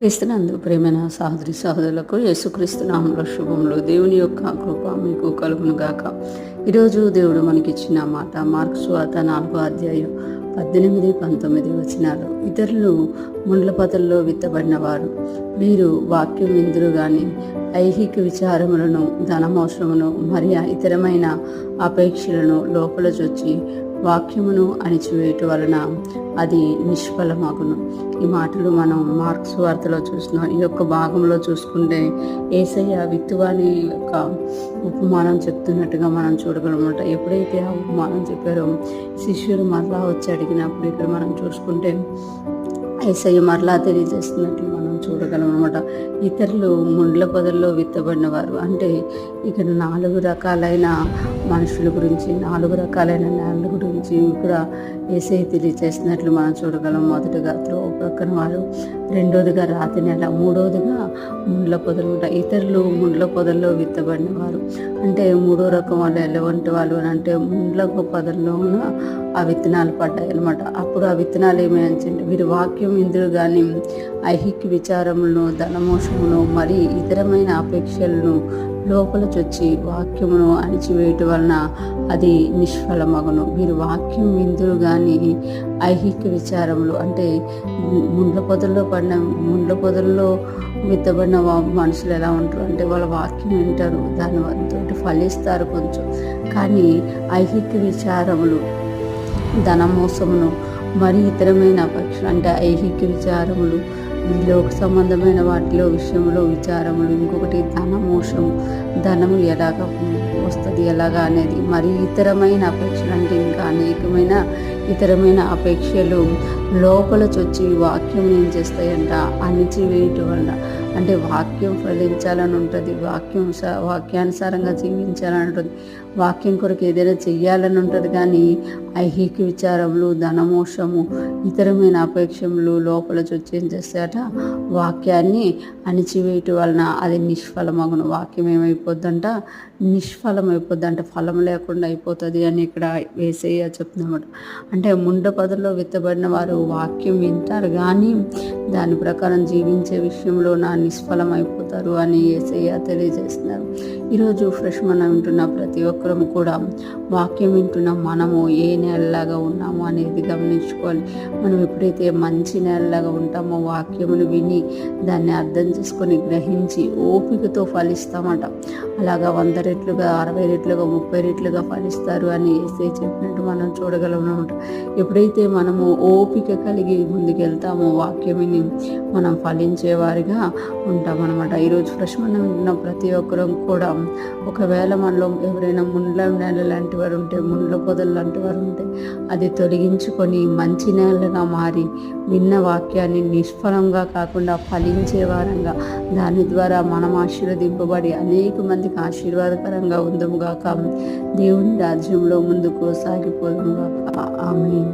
క్రీస్తునందు ప్రేమైన సహోదరి సహోదరులకు యేసుక్రీస్తు నామములో శుభములు. దేవుని యొక్క కృప మీకు కలుగును గాక. ఈరోజు దేవుడు మనకిచ్చిన మాట మార్కు సువార్త 4వ అధ్యాయం 18-19 వచనాలు. ఇతరులు ముండ్ల పొదల్లో విత్తబడిన వారు, వీరు వాక్యం విందురు గాని ఐహిక విచారములను, ధనమోసమును మరి ఇతరమైన అపేక్షలను లోపల చొచ్చి వాక్యమును అణిచివేయట వలన అది నిష్ఫలమగును. ఈ మాటలు మనం మార్కు సువార్తలో చూస్తున్నాం. ఈ యొక్క భాగంలో చూసుకుంటే యేసయ్య విత్తువాని యొక్క ఉపమానం చెప్తున్నట్టుగా మనం చూడగలమన్నమాట. ఎప్పుడైతే ఆ ఉపమానం చెప్పారో శిష్యులు మరలా వచ్చి అడిగినప్పుడు ఇక్కడ మనం చూసుకుంటే యేసయ్య మరలా తెలియజేస్తున్నట్లు మనం చూడగలం అనమాట. ఇతరులు ముండ్ల పొదల్లో విత్తబడిన వారు అంటే ఇక్కడ 4 రకాలైన మనుషుల గురించి, 4 రకాలైన నేలల గురించి ఇక్కడ యేసయ్య తెలియజేస్తున్నట్లు మనం చూడగలం. మొదటిగా త్రోవ ప్రక్కన వారు, రెండోదిగా రాతి నేల, మూడోదిగా ముండ్ల పొదలు. ఇతరులు ముండ్ల పొదల్లో విత్తబడిన వారు అంటే మూడో రకం వాళ్ళు ఎలాంటి వాళ్ళు అని అంటే ముండ్ల పొదల్లో ఆ విత్తనాలు పడ్డాయి అనమాట. అప్పుడు ఆ విత్తనాలు ఏమైందంటే వీరు వాక్యం ఇందులో కానీ ఐహిక విచారములను, ధనమోసమును మరి ఇతరమైన అపేక్షలను లోపల చొచ్చి వాక్యమును అణిచివేయటం వలన అది నిష్ఫలమగును. వీరు వాక్యం విందురు కానీ ఐహిక విచారములు అంటే ముండ్ల పొదల్లో విత్తబడిన మనుషులు ఎలా ఉంటారు అంటే వాళ్ళ వాక్యం వింటారు, దానితో ఫలిస్తారు కొంచెం. కానీ ఐహిక విచారములు, ధనమోసమును మరి ఇతరమైన అపేక్షలు అంటే ఐహిక విచారములు, లోక సంబంధమైన వాటిలో విషయంలో విచారములు, ఇంకొకటి ధనమోసము, ధనము ఎలాగ వస్తుంది ఎలాగా అనేది, మరి ఇతరమైన అపేక్షలు అంటే ఇంకా అనేకమైన ఇతరమైన అపేక్షలు లోపల చొచ్చి వాక్యం ఏం చేస్తాయంట అణిచివేయటం వల్ల. అంటే వాక్యం ఫలించాలని ఉంటుంది, వాక్యానుసారంగా జీవించాలని ఉంటుంది, వాక్యం కొరకు ఏదైనా చెయ్యాలని ఉంటుంది. కానీ ఐహిక విచారములు, ధనమోసము, ఇతరమైన అపేక్షలు లోపల చొచ్చి ఏం చేస్తాయట వాక్యాన్ని అణిచివేయటం వలన అది నిష్ఫలమగును. వాక్యం ఏమైపోద్దంట నిష్ఫలమైపోద్దంట, ఫలం లేకుండా అయిపోతుంది అని ఇక్కడ యేసయ్య చెప్తున్నమాట. అంటే ముండ్ల పొదల్లో విత్తబడిన వారు వాక్యం వింటారు కానీ దాని ప్రకారం జీవించే విషయంలో నిష్ఫలం అయిపోతారు అని యేసయ్య తెలియజేస్తున్నారు. ఈరోజు ఫ్రెష్ మనం వింటున్న ప్రతి ఒక్కరం కూడా వాక్యం వింటున్న మనము ఏ నేలలాగా ఉన్నామో అనేది గమనించుకోవాలి. మనం ఎప్పుడైతే మంచి నేలలాగా ఉంటామో వాక్యములు విని దాన్ని అర్థం చేసుకొని గ్రహించి ఓపికతో ఫలిస్తామట. అలాగా 100 రెట్లుగా, 60 రెట్లుగా, 30 రెట్లుగా ఫలిస్తారు అని యేసయ్య చెప్పినట్టు మనం చూడగలం అనమాట. ఎప్పుడైతే మనము ఓపిక కలిగి ముందుకెళ్తామో వాక్యం విని మనం ఫలించేవారిగా ఉంటామన్నమాట. ఈరోజు ఫ్రెష్ మనం విన్న ప్రతి ఒక్కరం కూడా ఒకవేళ మనలో ఎవరైనా ముండ్ల నేల లాంటి వారు ఉంటే, ముండ్ల పొదలు లాంటి వారు ఉంటే అది తొలగించుకొని మంచి నేలగా మారి విన్న వాక్యాన్ని నిష్ఫలంగా కాకుండా ఫలించే వారంగా దాని ద్వారా మనం ఆశీర్వదింపబడి అనేక మందికి ఆశీర్వాదకరంగా ఉందముగాక. దేవుని రాజ్యంలో ముందుకు సాగిపోదుముగాక. ఆమేన్.